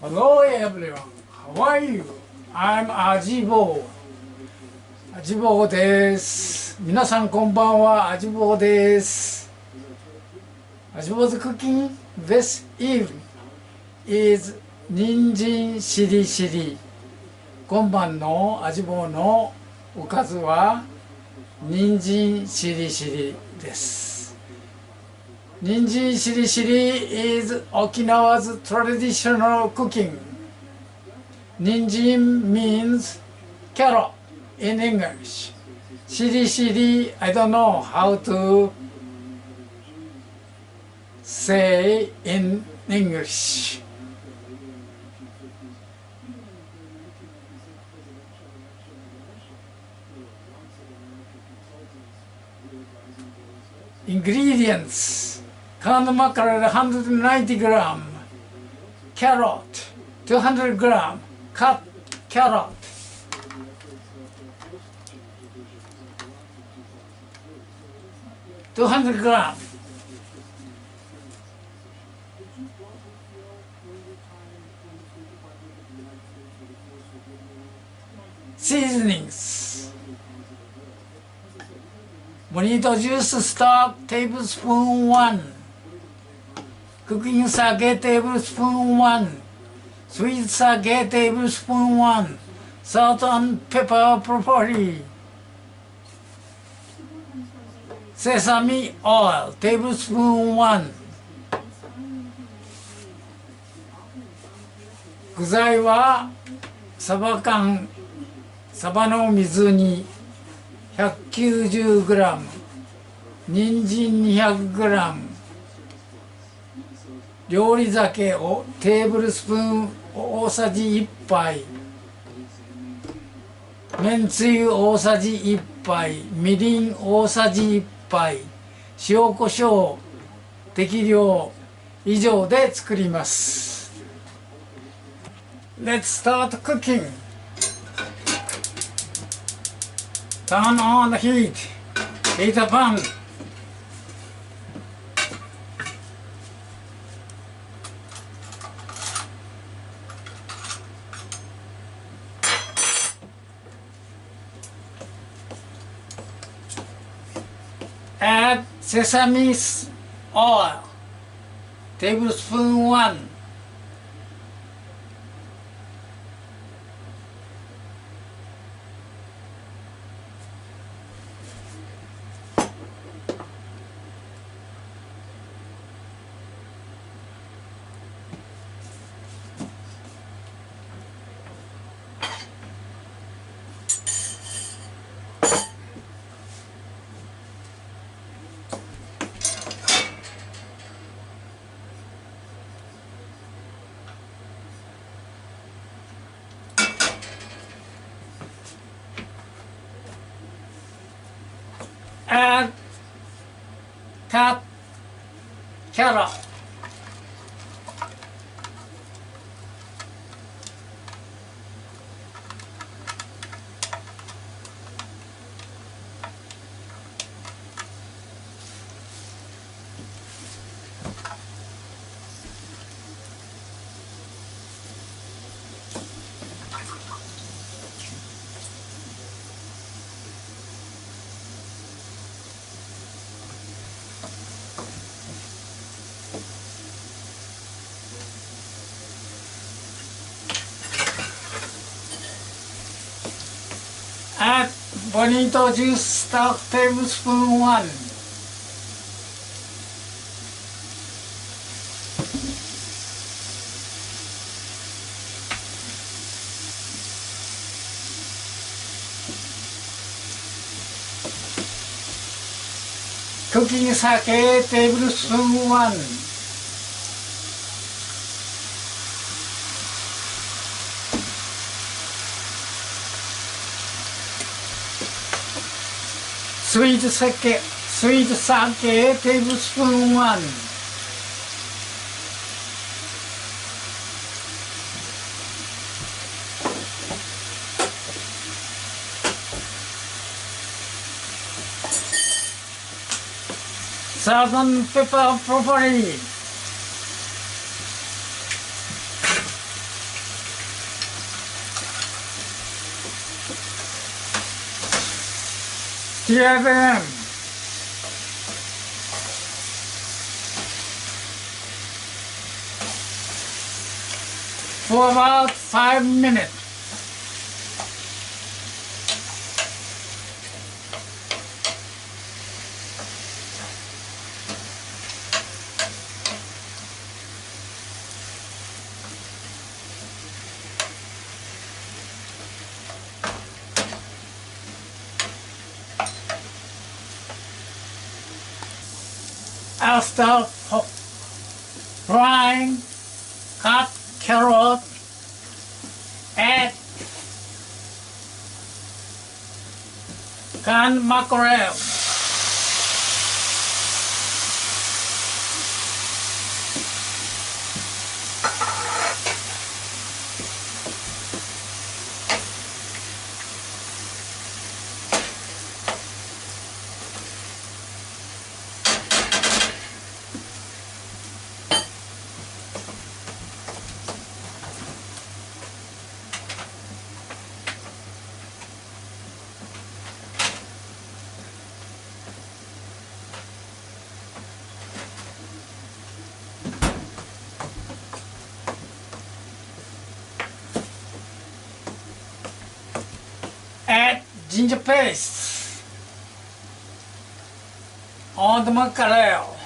Hello everyone, how are you? I'm Ajibo. Ajibo です。皆さんこんばんは、Ajibo です。Ajibo's cooking this evening is 人参しりしり。今晩のAjiboのおかずは人参しりしりです。Ninjin Shiri Shiri is Okinawa's traditional cooking. Ninjin means carrot in English. Shiri Shiri, I don't know how to say in English. Ingredients.Canned mackerel 190 gram, carrot 200 gram, cut carrot, $200 gram, seasonings, bonito juice stock tablespoon 1.Cooking sake tablespoon 1, sweet sake tablespoon 1, salt and pepper properly, sesame oil tablespoon 1. 具材はサバ缶、サバの水煮 190g、人参 200g、料理酒をテーブルスプーン大さじ1杯、めんつゆ大さじ1杯、みりん大さじ1杯、塩コショウ適量以上で作ります。Let's start cooking. Turn on the heat. Heat a pan.Add sesame oil, tablespoon 1. Add cut carrot. Add bonito juice stock tablespoon 1. Cooking sake tablespoon 1.Sweet sake tablespoon 1. Salt and pepper properly. Here them for about 5 minutes. After frying, cut carrot, add canned mackerel, add ginger paste on the mackerel.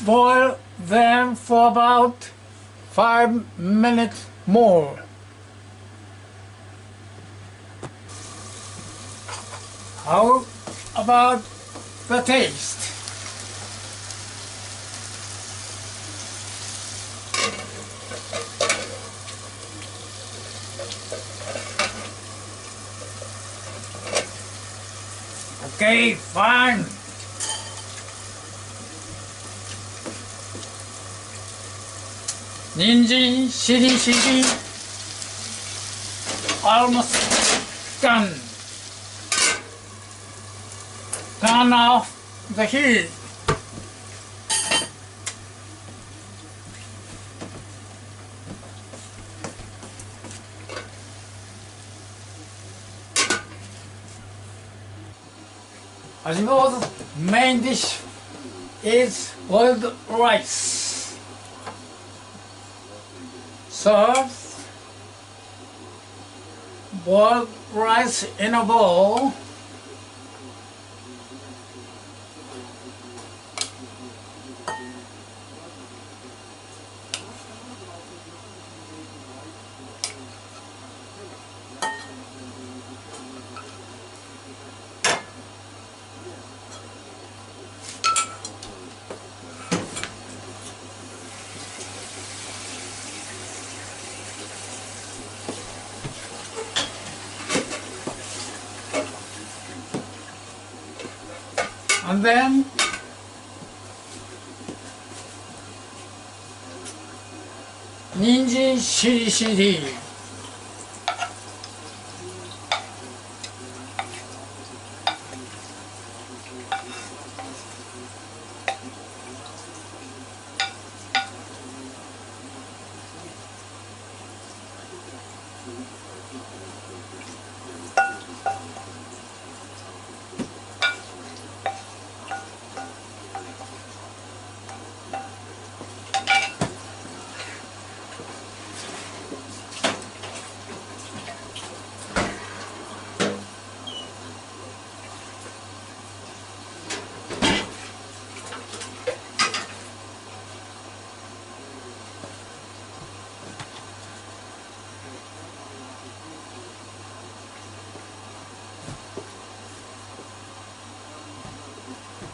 Boil them for about 5 minutes more. How about the taste? Okay, fine. Ninjin Shiri Shiri, almost done. Turn off the heat. Ajibo's main dish is boiled rice. Serve boiled rice in a bowl. And then Ninjin Shiri Shiri.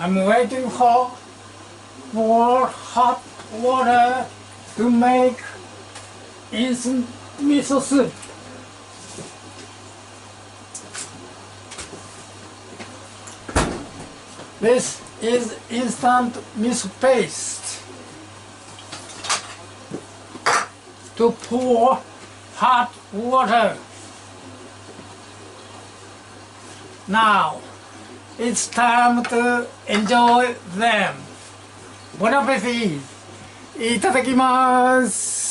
I'm waiting for hot water to make instant miso soup. This is instant miso paste. To pour hot water. Now it's time to enjoy them. Bon appetit! いただきます。